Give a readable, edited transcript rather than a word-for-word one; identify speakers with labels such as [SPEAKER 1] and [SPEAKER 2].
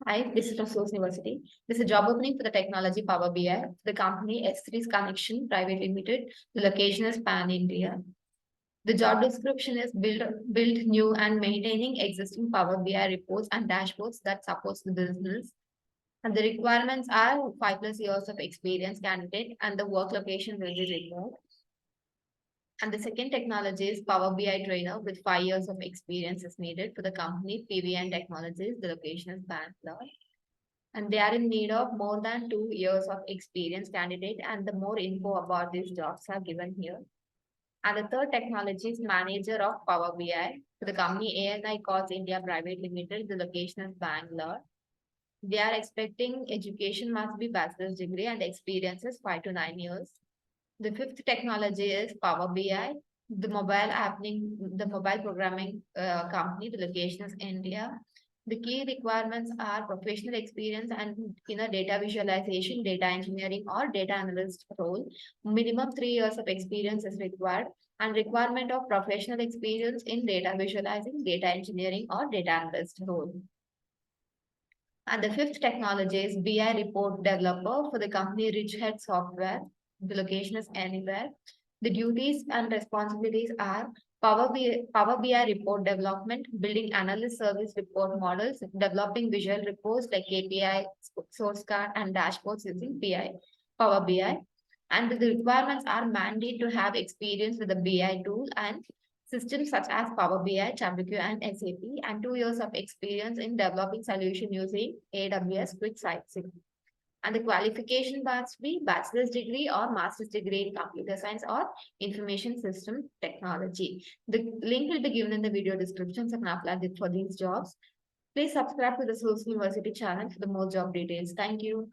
[SPEAKER 1] Hi, this is from Sose University. This is a job opening for the technology Power BI. The company S3's Connection Private Limited. The location is Pan India. The job description is build new and maintaining existing Power BI reports and dashboards that supports the business. And the requirements are 5+ years of experience candidate and the work location will be remote. And the second technology is Power BI trainer with 5 years of experience is needed for the company PVN Technologies. The location is Bangalore. And they are in need of more than 2 years of experience candidate, and the more info about these jobs are given here. And the third technology is manager of Power BI for the company ANI Calls India Private Limited. The location is Bangalore. They are expecting education must be bachelor's degree and experience is 5 to 9 years. The fifth technology is Power BI, the mobile programming company. The location is India. The key requirements are professional experience and in a data visualization, data engineering, or data analyst role. Minimum 3 years of experience is required, and requirement of professional experience in data visualizing, data engineering, or data analyst role. And the fifth technology is BI report developer for the company Ridgehead Software. The location is anywhere. The duties and responsibilities are Power BI report development, building analyst service report models, developing visual reports like KPI, source card, and dashboards using Power BI. And the requirements are mandate to have experience with the BI tool and systems such as Power BI, Tableau, and SAP, and 2 years of experience in developing solution using AWS with Sightseeing. And the qualification must be bachelor's degree or master's degree in computer science or information system technology. The link will be given in the video description, so you can apply it for these jobs. Please subscribe to the Source University channel for the more job details. Thank you.